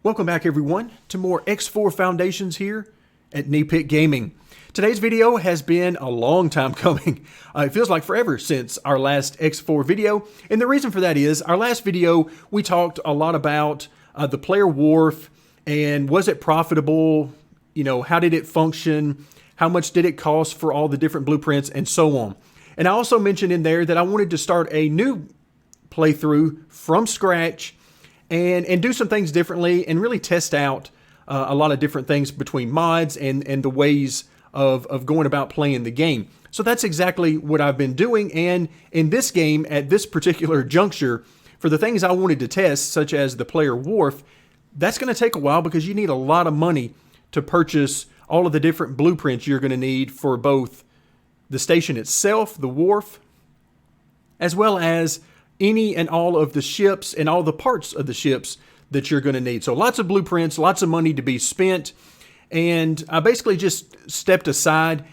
Welcome back everyone to more X4 Foundations here at Pit Gaming. Today's video has been a long time coming. It feels like forever since our last X4 video. And the reason for that is our last video, we talked a lot about the player wharf and was it profitable? You know, how did it function? How much did it cost for all the different blueprints and so on? And I also mentioned in there that I wanted to start a new playthrough from scratch and do some things differently and really test out a lot of different things between mods and the ways of going about playing the game. So that's exactly what I've been doing. And in this game, at this particular juncture, for the things I wanted to test, such as the player wharf, that's going to take a while because you need a lot of money to purchase all of the different blueprints you're going to need for both the station itself, the wharf, as well as any and all of the ships and all the parts of the ships that you're going to need. So lots of blueprints, lots of money to be spent. And I basically just stepped aside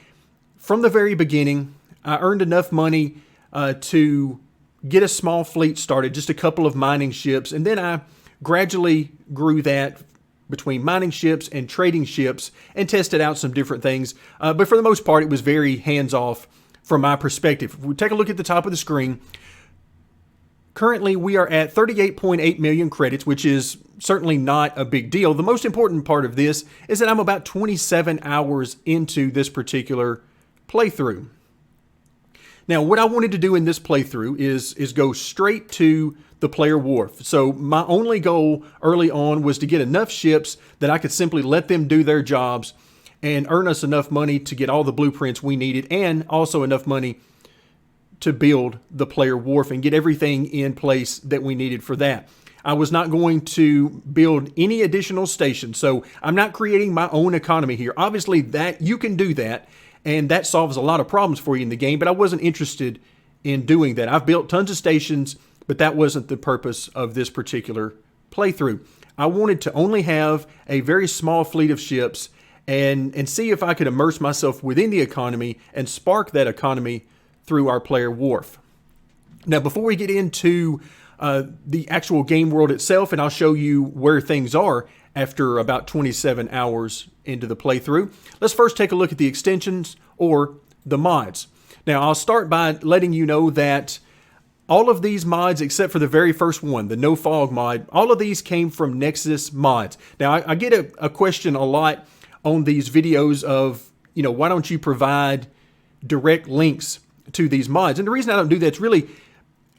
from the very beginning. I earned enough money to get a small fleet started, just a couple of mining ships. And then I gradually grew that between mining ships and trading ships and tested out some different things. But for the most part, it was very hands-off from my perspective. If we take a look at the top of the screen, currently, we are at 38.8 million credits, which is certainly not a big deal. The most important part of this is that I'm about 27 hours into this particular playthrough. Now, what I wanted to do in this playthrough is go straight to the player wharf. So my only goal early on was to get enough ships that I could simply let them do their jobs and earn us enough money to get all the blueprints we needed and also enough money to build the player wharf and get everything in place that we needed for that. I was not going to build any additional stations, so I'm not creating my own economy here. Obviously, that you can do that, and that solves a lot of problems for you in the game, but I wasn't interested in doing that. I've built tons of stations, but that wasn't the purpose of this particular playthrough. I wanted to only have a very small fleet of ships and see if I could immerse myself within the economy and spark that economy through our player wharf. Now, before we get into the actual game world itself, and I'll show you where things are after about 27 hours into the playthrough, let's first take a look at the extensions or the mods. Now, I'll start by letting you know that all of these mods, except for the very first one, the No Fog mod, all of these came from Nexus Mods. Now, I get a question a lot on these videos of, you know, why don't you provide direct links to these mods? And the reason I don't do that is really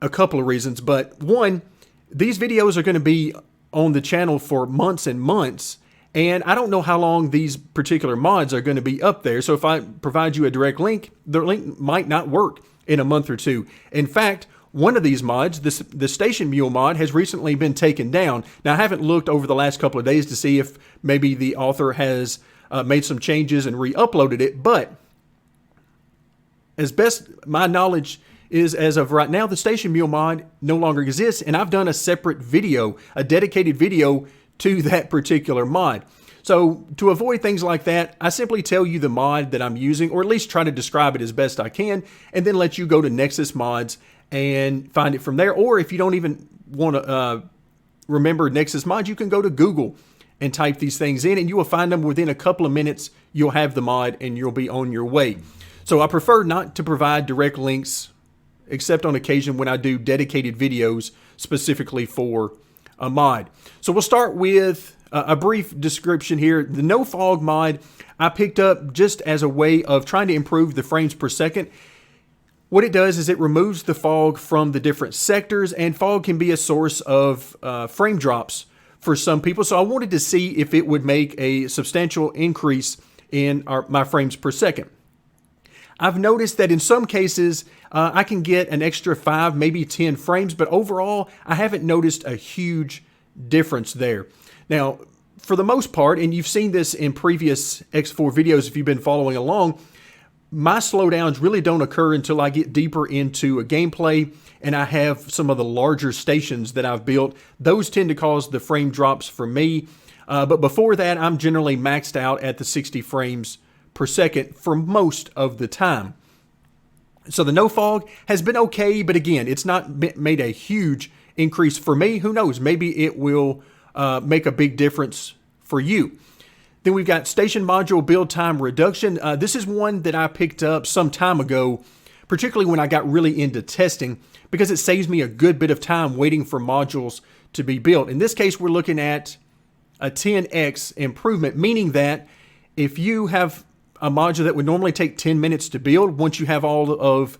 a couple of reasons. But one, these videos are going to be on the channel for months and months, and I don't know how long these particular mods are going to be up there. So if I provide you a direct link, the link might not work in a month or two. In fact, one of these mods, the Station Mule mod, has recently been taken down. Now, I haven't looked over the last couple of days to see if maybe the author has made some changes and re-uploaded it, but as best my knowledge is as of right now, the Station Mule mod no longer exists, and I've done a separate video, a dedicated video to that particular mod. So to avoid things like that, I simply tell you the mod that I'm using, or at least try to describe it as best I can, and then let you go to Nexus Mods and find it from there. Or if you don't even want to remember Nexus Mods, you can go to Google and type these things in, and you will find them within a couple of minutes. You'll have the mod, and you'll be on your way. So I prefer not to provide direct links except on occasion when I do dedicated videos specifically for a mod. So we'll start with a brief description here. The No Fog mod I picked up just as a way of trying to improve the frames per second. What it does is it removes the fog from the different sectors, and fog can be a source of frame drops for some people. So I wanted to see if it would make a substantial increase in my frames per second. I've noticed that in some cases, I can get an extra 5, maybe 10 frames, but overall, I haven't noticed a huge difference there. Now, for the most part, and you've seen this in previous X4 videos if you've been following along, my slowdowns really don't occur until I get deeper into a gameplay and I have some of the larger stations that I've built. Those tend to cause the frame drops for me. But before that, I'm generally maxed out at the 60 frames per second for most of the time. So the No Fog has been okay, but again, it's not made a huge increase for me. Who knows? Maybe it will make a big difference for you. Then we've got station module build time reduction. This is one that I picked up some time ago, particularly when I got really into testing, because it saves me a good bit of time waiting for modules to be built. In this case, we're looking at a 10x improvement, meaning that if you have a module that would normally take 10 minutes to build, once you have all of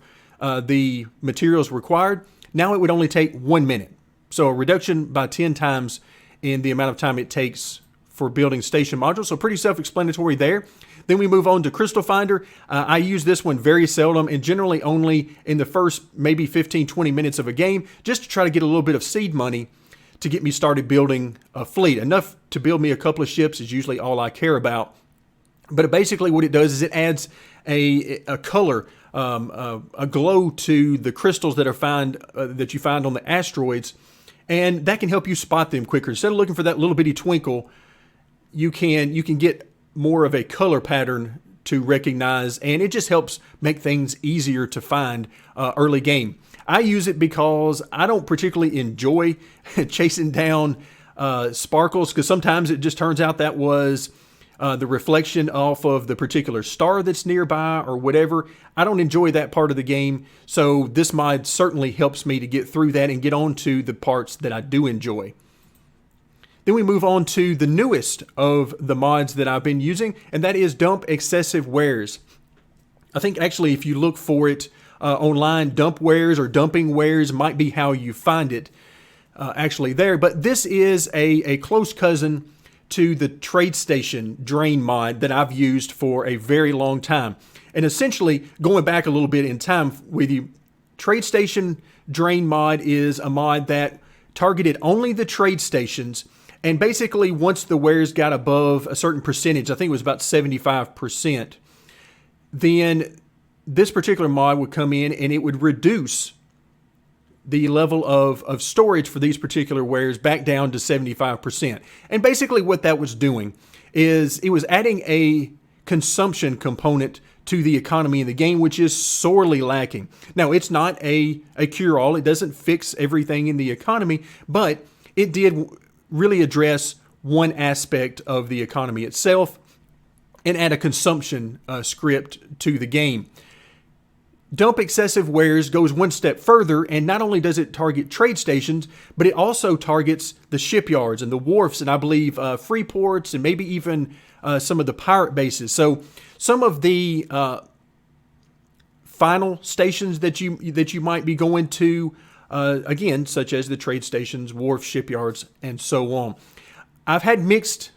the materials required, now it would only take 1 minute. So a reduction by 10 times in the amount of time it takes for building station modules. So pretty self-explanatory there. Then we move on to Crystal Finder. I use this one very seldom and generally only in the first maybe 15, 20 minutes of a game, just to try to get a little bit of seed money to get me started building a fleet. Enough to build me a couple of ships is usually all I care about. But basically what it does is it adds a color, a glow to the crystals that are that you find on the asteroids, and that can help you spot them quicker. Instead of looking for that little bitty twinkle, you can get more of a color pattern to recognize, and it just helps make things easier to find early game. I use it because I don't particularly enjoy chasing down sparkles, because sometimes it just turns out that was the reflection off of the particular star that's nearby or whatever. I don't enjoy that part of the game, so this mod certainly helps me to get through that and get on to the parts that I do enjoy. Then we move on to the newest of the mods that I've been using, and that is Dump Excessive Wares. I think actually if you look for it online, dump wares or dumping wares might be how you find it actually there. But this is a close cousin to the Trade Station Drain mod that I've used for a very long time. And essentially, going back a little bit in time with you, Trade Station Drain mod is a mod that targeted only the trade stations. And basically, once the wares got above a certain percentage, I think it was about 75%, then this particular mod would come in and it would reduce the level of storage for these particular wares back down to 75%. And basically what that was doing is it was adding a consumption component to the economy in the game, which is sorely lacking. Now, it's not a cure-all. It doesn't fix everything in the economy, but it did really address one aspect of the economy itself and add a consumption script to the game. Dump Excessive Wares goes one step further, and not only does it target trade stations, but it also targets the shipyards and the wharfs, and I believe free ports, and maybe even some of the pirate bases. So some of the final stations that you might be going to, again, such as the trade stations, wharf, shipyards, and so on. I've had mixed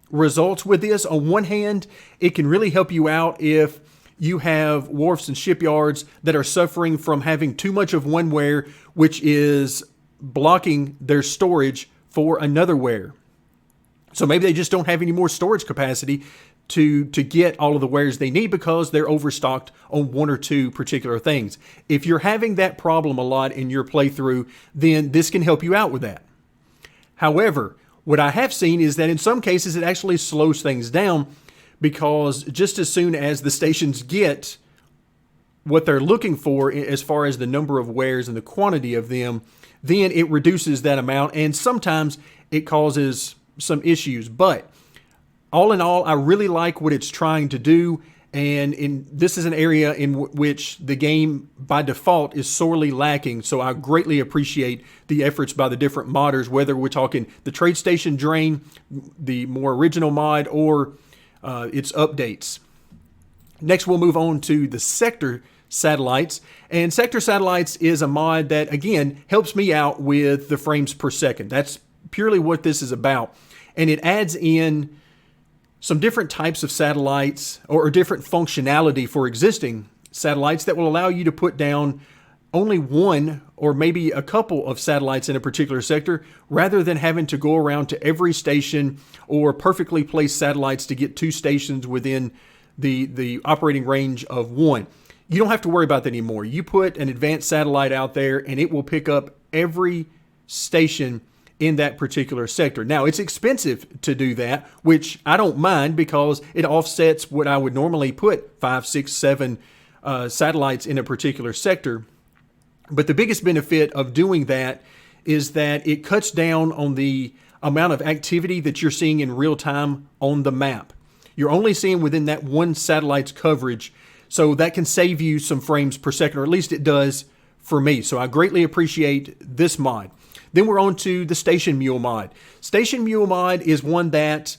results with this. On one hand, it can really help you out if you have wharfs and shipyards that are suffering from having too much of one ware, which is blocking their storage for another ware. So maybe they just don't have any more storage capacity to get all of the wares they need because they're overstocked on one or two particular things. If you're having that problem a lot in your playthrough, then this can help you out with that. However, what I have seen is that in some cases it actually slows things down, because just as soon as the stations get what they're looking for as far as the number of wares and the quantity of them, then it reduces that amount, and sometimes it causes some issues. But all in all, I really like what it's trying to do, and this is an area in which the game by default is sorely lacking, so I greatly appreciate the efforts by the different modders, whether we're talking the Trade Station Drain, the more original mod, or its updates. Next, we'll move on to the Sector Satellites. And Sector Satellites is a mod that, again, helps me out with the frames per second. That's purely what this is about. And it adds in some different types of satellites or different functionality for existing satellites that will allow you to put down only one or maybe a couple of satellites in a particular sector, rather than having to go around to every station or perfectly placed satellites to get two stations within the operating range of one. You don't have to worry about that anymore. You put an advanced satellite out there and it will pick up every station in that particular sector. Now, it's expensive to do that, which I don't mind because it offsets what I would normally put 5, 6, 7 satellites in a particular sector. But the biggest benefit of doing that is that it cuts down on the amount of activity that you're seeing in real time on the map. You're only seeing within that one satellite's coverage, so that can save you some frames per second, or at least it does for me. So I greatly appreciate this mod. Then we're on to the Station Mule mod. Station Mule mod is one that,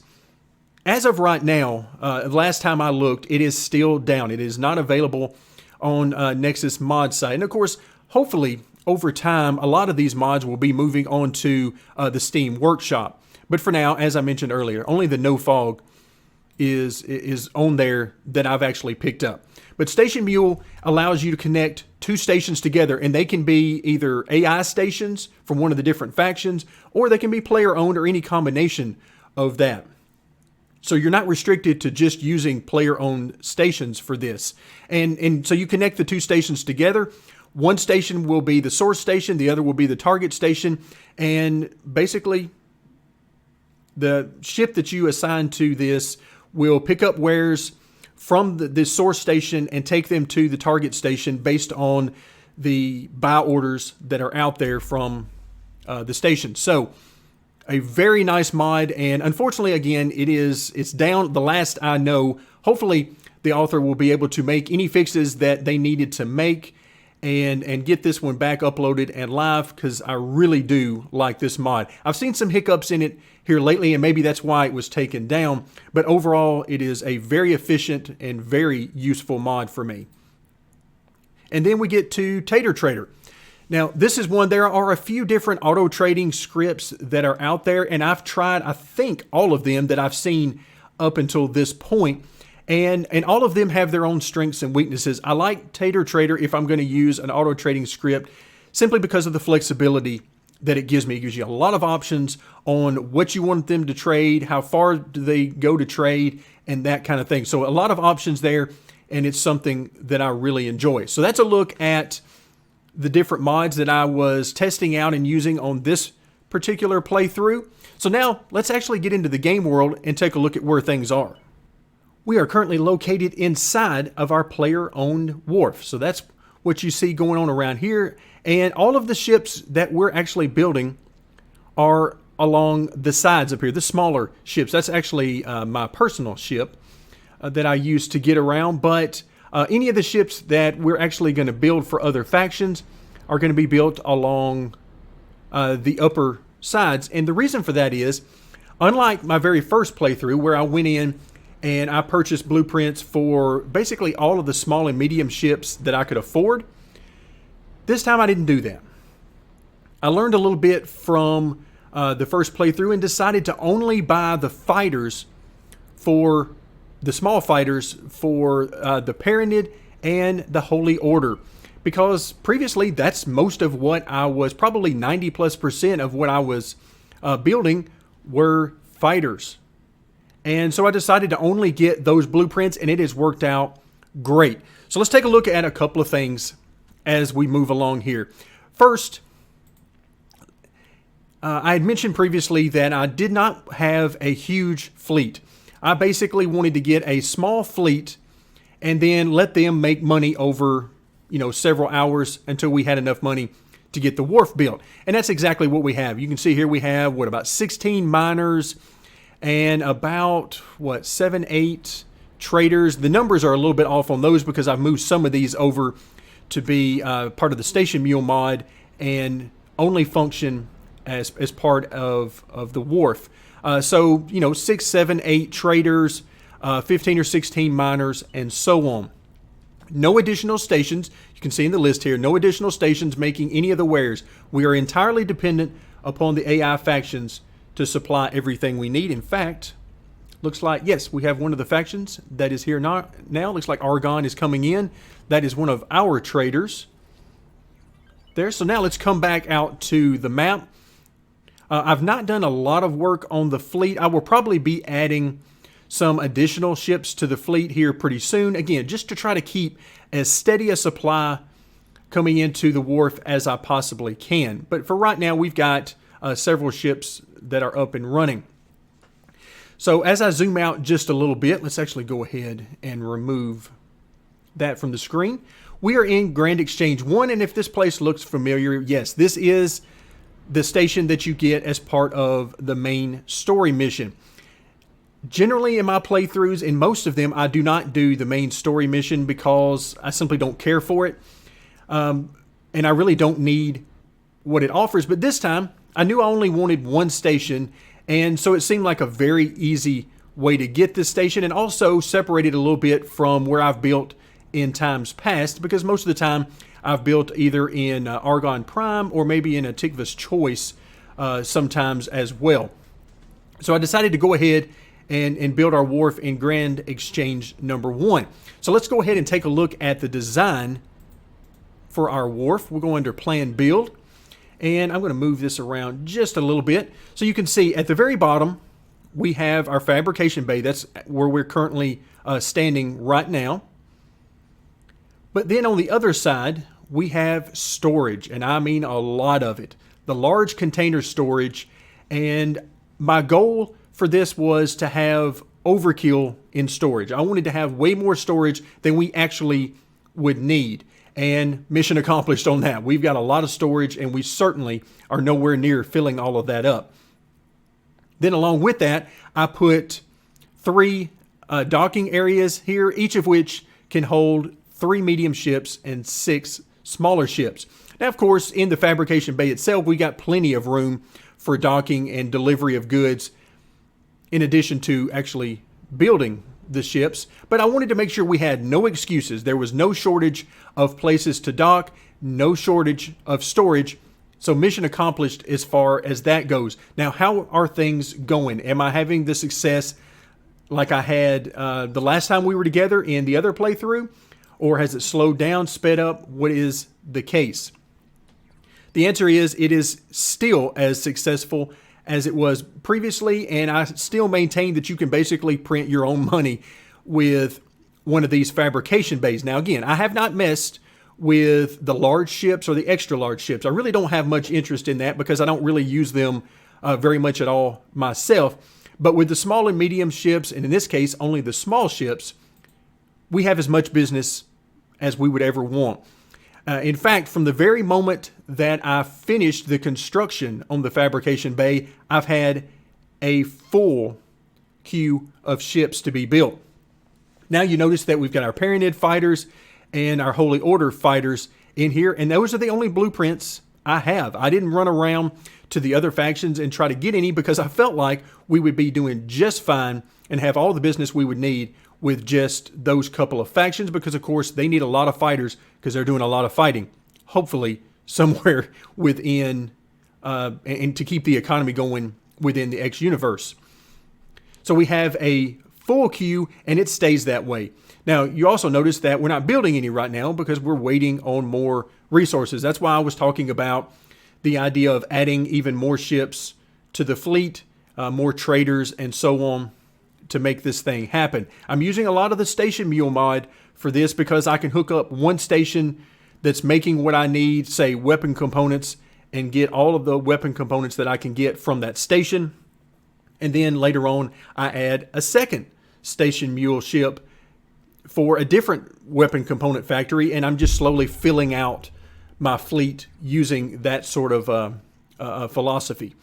as of right now, last time I looked, it is still down. It is not available on Nexus mod site. And of course, hopefully, over time, a lot of these mods will be moving on to the Steam Workshop. But for now, as I mentioned earlier, only the No Fog is on there that I've actually picked up. But Station Mule allows you to connect two stations together, and they can be either AI stations from one of the different factions, or they can be player-owned, or any combination of that. So you're not restricted to just using player-owned stations for this. And so you connect the two stations together. One station will be the source station, the other will be the target station, and basically the ship that you assign to this will pick up wares from the source station and take them to the target station based on the buy orders that are out there from the station. So a very nice mod, and unfortunately, again, it's down the last I know. Hopefully the author will be able to make any fixes that they needed to make and get this one back uploaded and live, because I really do like this mod. I've seen some hiccups in it here lately, and maybe that's why it was taken down, but overall it is a very efficient and very useful mod for me. And then we get to Tater Trader. Now, this is one, there are a few different auto trading scripts that are out there, and I've tried, I think, all of them that I've seen up until this point. And all of them have their own strengths and weaknesses. I like Tater Trader if I'm going to use an auto trading script, simply because of the flexibility that it gives me. It gives you a lot of options on what you want them to trade, how far do they go to trade, and that kind of thing. So a lot of options there, and it's something that I really enjoy. So that's a look at the different mods that I was testing out and using on this particular playthrough. So now let's actually get into the game world and take a look at where things are. We are currently located inside of our player-owned wharf. So that's what you see going on around here. And all of the ships that we're actually building are along the sides up here, the smaller ships. That's actually my personal ship that I use to get around. But any of the ships that we're actually going to build for other factions are going to be built along the upper sides. And the reason for that is, unlike my very first playthrough where I went in and I purchased blueprints for basically all of the small and medium ships that I could afford, this time I didn't do that. I learned a little bit from the first playthrough and decided to only buy the fighters for the small fighters for the Pyramid and the Holy Order. Because previously that's most of what I was, probably 90+% of what I was building were fighters. And so I decided to only get those blueprints, and it has worked out great. So let's take a look at a couple of things as we move along here. First, I had mentioned previously that I did not have a huge fleet. I basically wanted to get a small fleet and then let them make money over, several hours until we had enough money to get the wharf built. And that's exactly what we have. You can see here we have, about 16 miners and about, 7, 8 traders. The numbers are a little bit off on those because I've moved some of these over to be part of the Station Mule mod and only function as part of the wharf. So, 6, 7, 8 traders, 15 or 16 miners, and so on. No additional stations. You can see in the list here, no additional stations making any of the wares. We are entirely dependent upon the AI factions to supply everything we need. In fact, looks like, yes, we have one of the factions that is here now. Looks like Argon is coming in. That is one of our traders there. So now let's come back out to the map. I've not done a lot of work on the fleet. I will probably be adding some additional ships to the fleet here pretty soon. Again, just to try to keep as steady a supply coming into the wharf as I possibly can. But for right now, we've got several ships that are up and running. So as I zoom out just a little bit, let's actually go ahead and remove that from the screen. We are in Grand Exchange 1, and if this place looks familiar, yes, this is the station that you get as part of the main story mission. Generally, in my playthroughs, in most of them, I do not do the main story mission because I simply don't care for it. And I really don't need what it offers. But this time, I knew I only wanted one station, and so it seemed like a very easy way to get this station, and also separated a little bit from where I've built in times past, because most of the time I've built either in Argonne Prime or maybe in a Tikva's Choice sometimes as well. So I decided to go ahead and build our wharf in Grand Exchange number 1. So let's go ahead and take a look at the design for our wharf. We'll go under Plan Build, and I'm going to move this around just a little bit. So you can see at the very bottom, we have our fabrication bay. That's where we're currently standing right now. But then on the other side, we have storage, and I mean a lot of it. The large container storage, and my goal for this was to have overkill in storage. I wanted to have way more storage than we actually would need, and mission accomplished on that. We've got a lot of storage, and we certainly are nowhere near filling all of that up. Then along with that, I put 3 docking areas here, each of which can hold 3 medium ships and 6 smaller ships. Now, of course, in the fabrication bay itself, we got plenty of room for docking and delivery of goods, in addition to actually building the ships. But I wanted to make sure we had no excuses. There was no shortage of places to dock, no shortage of storage. So mission accomplished as far as that goes. Now, how are things going? Am I having the success like I had the last time we were together in the other playthrough? Or has it slowed down, sped up? What is the case? The answer is it is still as successful as it was previously, and I still maintain that you can basically print your own money with one of these fabrication bays. Now, again, I have not messed with the large ships or the extra large ships. I really don't have much interest in that because I don't really use them very much at all myself. But with the small and medium ships, and in this case, only the small ships, we have as much business as we would ever want. In fact, from the very moment that I finished the construction on the fabrication bay, I've had a full queue of ships to be built. Now you notice that we've got our Paranid fighters and our Holy Order fighters in here, and those are the only blueprints I have. I didn't run around to the other factions and try to get any because I felt like we would be doing just fine and have all the business we would need with just those couple of factions, because of course they need a lot of fighters because they're doing a lot of fighting, hopefully somewhere within and to keep the economy going within the X universe. So we have a full queue, and it stays that way. Now you also notice that we're not building any right now because we're waiting on more resources. That's why I was talking about the idea of adding even more ships to the fleet, more traders, and so on, to make this thing happen. I'm using a lot of the station mule mod for this because I can hook up one station that's making what I need, say weapon components, and get all of the weapon components that I can get from that station. And then later on, I add a second station mule ship for a different weapon component factory, and I'm just slowly filling out my fleet using that sort of philosophy.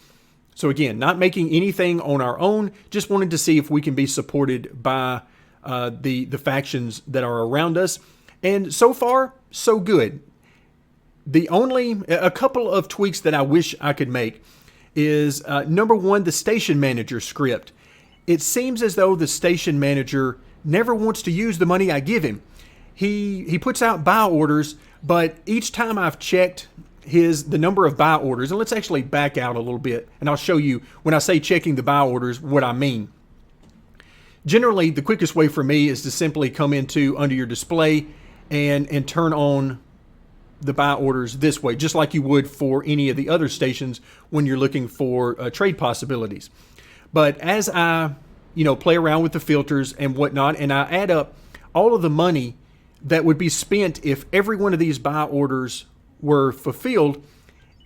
So again, not making anything on our own, just wanted to see if we can be supported by the factions that are around us. And so far, so good. A couple of tweaks that I wish I could make is, number one, the station manager script. It seems as though the station manager never wants to use the money I give him. He puts out buy orders, but each time I've checked the number of buy orders, and let's actually back out a little bit, and I'll show you when I say checking the buy orders what I mean. Generally, the quickest way for me is to simply come into under your display and turn on the buy orders this way, just like you would for any of the other stations when you're looking for trade possibilities. But as I play around with the filters and whatnot, and I add up all of the money that would be spent if every one of these buy orders were fulfilled,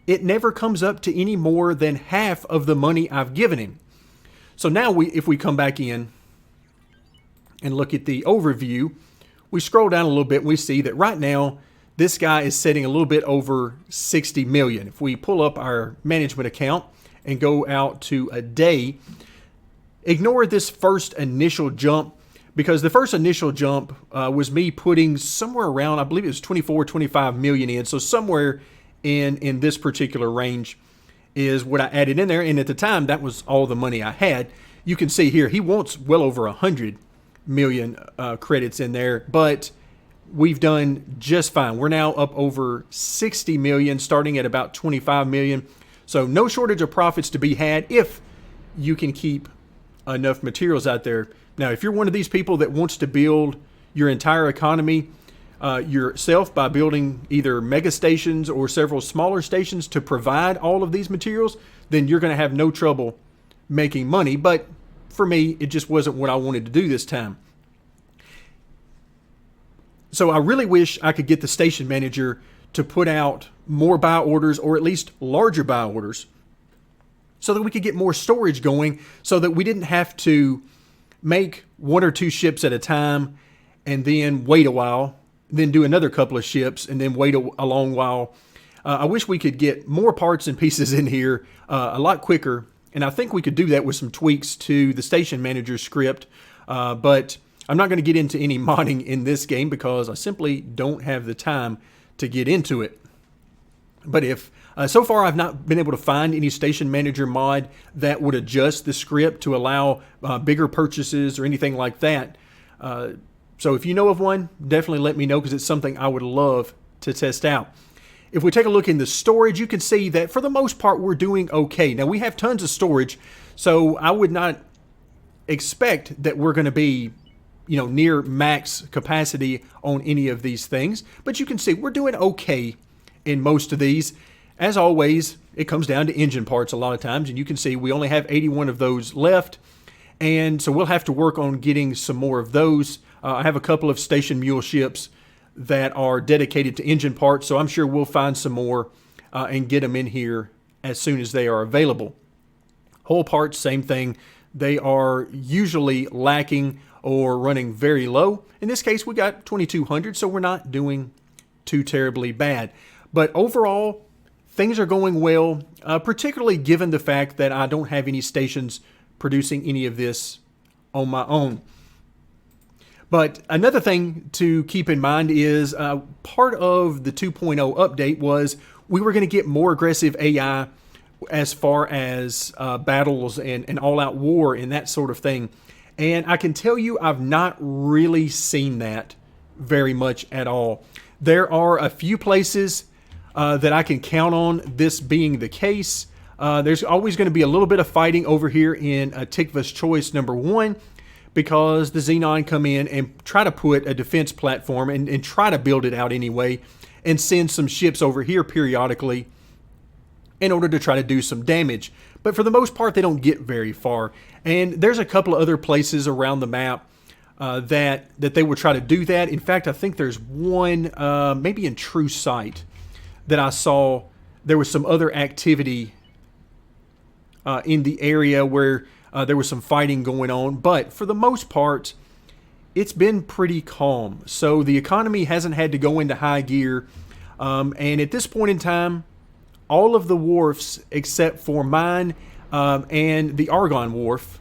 it never comes up to any more than half of the money I've given him. So now if we come back in and look at the overview, we scroll down a little bit and we see that right now this guy is setting a little bit over 60 million. If we pull up our management account and go out to a day, ignore this first initial jump, because the first initial jump was me putting somewhere around, I believe it was 24, 25 million in. So somewhere in this particular range is what I added in there. And at the time, that was all the money I had. You can see here, he wants well over 100 million credits in there, but we've done just fine. We're now up over 60 million, starting at about 25 million. So no shortage of profits to be had if you can keep enough materials out there. Now, if you're one of these people that wants to build your entire economy yourself by building either mega stations or several smaller stations to provide all of these materials, then you're going to have no trouble making money. But for me, it just wasn't what I wanted to do this time. So I really wish I could get the station manager to put out more buy orders, or at least larger buy orders, so that we could get more storage going, so that we didn't have to make 1 or 2 ships at a time and then wait a while, then do another couple of ships and then wait a long while. I wish we could get more parts and pieces in here a lot quicker, and I think we could do that with some tweaks to the station manager script, but I'm not going to get into any modding in this game because I simply don't have the time to get into it. But if so far I've not been able to find any station manager mod that would adjust the script to allow bigger purchases or anything like that. So if you know of one, definitely let me know, because it's something I would love to test out. If we take a look in the storage, you can see that for the most part we're doing okay. Now we have tons of storage, so I would not expect that we're going to be near max capacity on any of these things, but you can see we're doing okay in most of these. As always, it comes down to engine parts a lot of times, and you can see we only have 81 of those left, and so we'll have to work on getting some more of those. I have a couple of station mule ships that are dedicated to engine parts, so I'm sure we'll find some more and get them in here as soon as they are available. Hull parts, same thing. They are usually lacking or running very low. In this case, we got 2,200, so we're not doing too terribly bad. But overall, things are going well, particularly given the fact that I don't have any stations producing any of this on my own. But another thing to keep in mind is part of the 2.0 update was we were going to get more aggressive AI as far as battles and all-out war and that sort of thing. And I can tell you I've not really seen that very much at all. There are a few places that I can count on this being the case. There's always going to be a little bit of fighting over here in Tikva's Choice number 1, because the Xenon come in and try to put a defense platform and try to build it out anyway, and send some ships over here periodically in order to try to do some damage. But for the most part, they don't get very far. And there's a couple of other places around the map that they will try to do that. In fact, I think there's one, maybe in True Sight, that I saw there was some other activity in the area where there was some fighting going on. But for the most part, it's been pretty calm. So the economy hasn't had to go into high gear. And at this point in time, all of the wharfs except for mine and the Argon wharf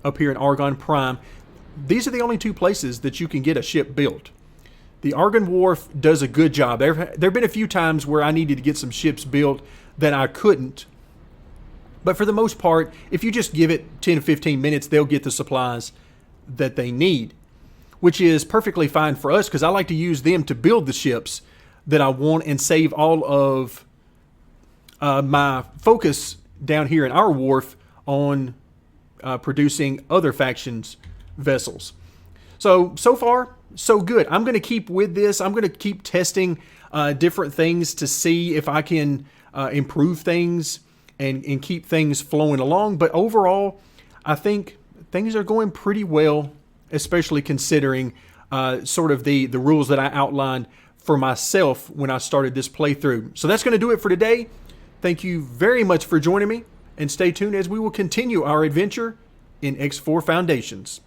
up here in Argon Prime, these are the only 2 places that you can get a ship built. The Argon wharf does a good job. There have been a few times where I needed to get some ships built that I couldn't. But for the most part, if you just give it 10 to 15 minutes, they'll get the supplies that they need, which is perfectly fine for us, because I like to use them to build the ships that I want and save all of my focus down here in our wharf on producing other factions' vessels. So far, so good. I'm going to keep with this. I'm going to keep testing different things to see if I can improve things and keep things flowing along. But overall, I think things are going pretty well, especially considering sort of the rules that I outlined for myself when I started this playthrough. So that's going to do it for today. Thank you very much for joining me, and stay tuned as we will continue our adventure in X4 Foundations.